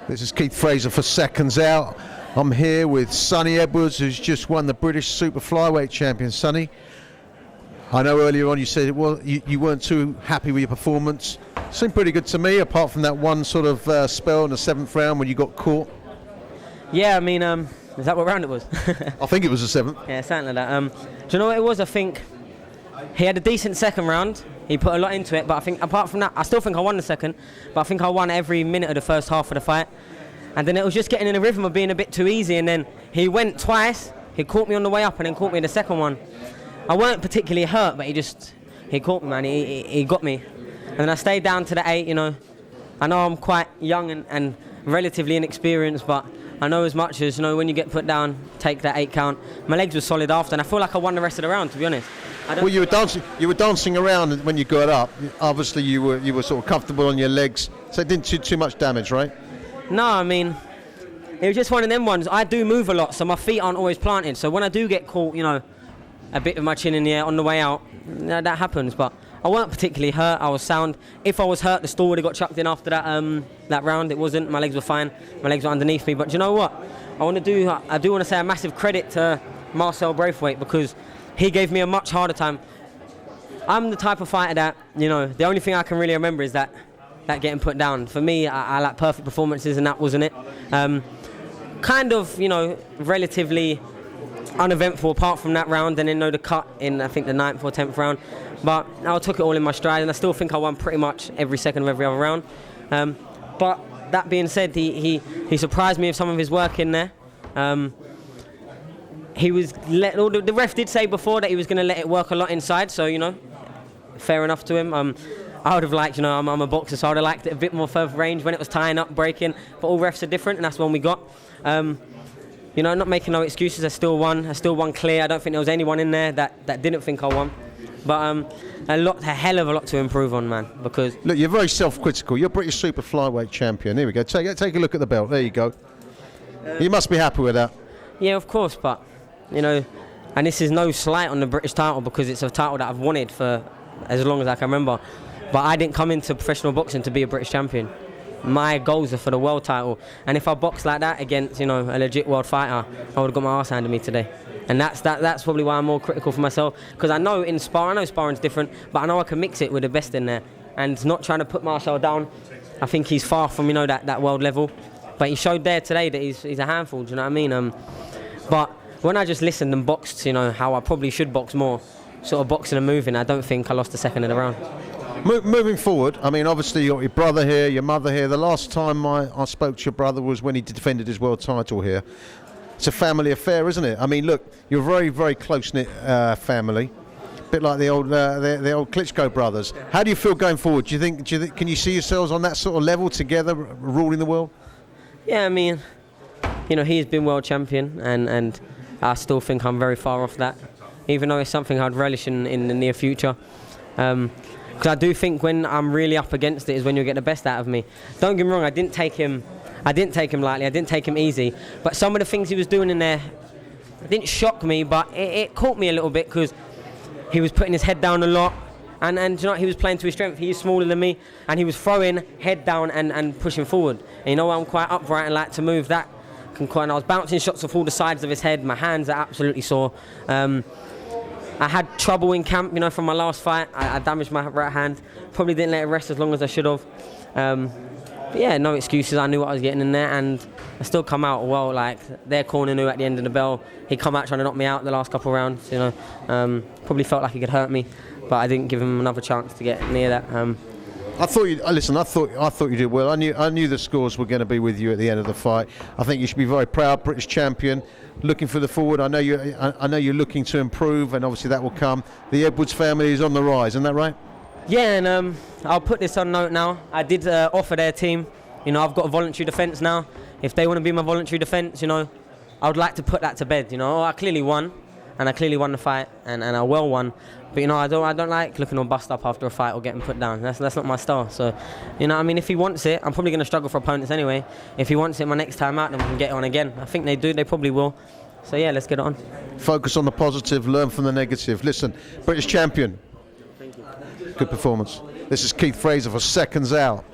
This is Keith Fraser for Seconds Out. I'm here with Sonny Edwards, who's just won the British super flyweight champion. Sonny, I know earlier on you said you weren't too happy with your performance. Seemed pretty good to me, apart from that one sort of spell in the 7th round when you got caught. Yeah, I mean, is that what round it was? I think it was the 7th. Yeah, something like that. Do you know what it was? I think he had a decent 2nd round. He put a lot into it, but I think apart from that, I still think I won the 2nd, but I think I won every minute of the first half of the fight. And then it was just getting in a rhythm of being a bit too easy, and then he went twice, he caught me on the way up and then caught me in the 2nd one. I weren't particularly hurt, but he caught me, man, he got me. And then I stayed down to the 8, you know. I know I'm quite young and relatively inexperienced, but I know as much as, you know, when you get put down, take that 8 count. My legs were solid after, and I feel like I won the rest of the round, to be honest. Well, you were dancing around when you got up. Obviously, you were sort of comfortable on your legs, so it didn't do too much damage, right? No, I mean, it was just one of them ones. I do move a lot, so my feet aren't always planted. So when I do get caught, you know, a bit of my chin in the air on the way out, that happens. But I weren't particularly hurt. I was sound. If I was hurt, the stool would have got chucked in after that round. It wasn't. My legs were fine. My legs were underneath me. But you know what? I do want to say a massive credit to Marcel Braithwaite, because he gave me a much harder time. I'm the type of fighter that, you know, the only thing I can really remember is that getting put down. For me, I like perfect performances, and that wasn't it. Kind of, you know, relatively uneventful apart from that round, and then the cut in, I think, the 9th or 10th round. But I took it all in my stride, and I still think I won pretty much every second of every other round. But that being said, he surprised me with some of his work in there. The ref did say before that he was going to let it work a lot inside, so, you know, fair enough to him. I would have liked, you know, I'm a boxer, so I would have liked it a bit more further range when it was tying up, breaking, but all refs are different, and that's one we got. You know, not making no excuses, I still won clear. I don't think there was anyone in there that didn't think I won. But a hell of a lot to improve on, man, because... Look, you're very self-critical. You're British super flyweight champion. Here we go. Take a look at the belt. There you go. You must be happy with that. Yeah, of course, but, you know, and this is no slight on the British title, because it's a title that I've wanted for as long as I can remember. But I didn't come into professional boxing to be a British champion. My goals are for the world title. And if I boxed like that against, you know, a legit world fighter, I would have got my arse handed me today. And that's probably why I'm more critical for myself. Because I know sparring's different, but I know I can mix it with the best in there. And not trying to put Marcel down, I think he's far from, you know, that world level. But he showed there today that he's a handful, do you know what I mean? But when I just listened and boxed, you know, how I probably should box more, sort of boxing and moving, I don't think I lost a second in the round. Moving forward, I mean, obviously you got your brother here, your mother here. The last time I spoke to your brother was when he defended his world title here. It's a family affair, isn't it? I mean, look, you're a very, very close-knit family, a bit like the old Klitschko brothers. How do you feel going forward? Do you think, can you see yourselves on that sort of level together, ruling the world? Yeah, I mean, you know, he's been world champion, and I still think I'm very far off that, even though it's something I'd relish in the near future. Because I do think when I'm really up against it is when you'll get the best out of me. Don't get me wrong, I didn't take him lightly, I didn't take him easy. But some of the things he was doing in there didn't shock me, but it caught me a little bit, because he was putting his head down a lot. And you know, he was playing to his strength. He is smaller than me, and he was throwing head down and pushing forward. And you know, I'm quite upright and like to move that. And I was bouncing shots off all the sides of his head. My hands are absolutely sore. I had trouble in camp, you know, from my last fight. I damaged my right hand. Probably didn't let it rest as long as I should have. But yeah, no excuses. I knew what I was getting in there, and I still come out well. Like, their corner knew at the end of the bell. He come out trying to knock me out the last couple of rounds. You know, probably felt like he could hurt me, but I didn't give him another chance to get near that. I thought you did well. I knew the scores were going to be with you at the end of the fight. I think you should be very proud, British champion. Looking for the forward. I know you're looking to improve, and obviously that will come. The Edwards family is on the rise, isn't that right? Yeah, and I'll put this on note now. I did offer their team. You know, I've got a voluntary defence now. If they want to be my voluntary defence, you know, I would like to put that to bed. You know, I clearly won, and I clearly won the fight, and I well won. But you know, I don't like looking all bust up after a fight or getting put down. That's not my style. So, you know, I mean, if he wants it, I'm probably going to struggle for opponents anyway. If he wants it my next time out, then we can get it on again. I think they do. They probably will. So yeah, let's get it on. Focus on the positive, learn from the negative. Listen, British champion. Thank you. Good performance. This is Keith Fraser for Seconds Out.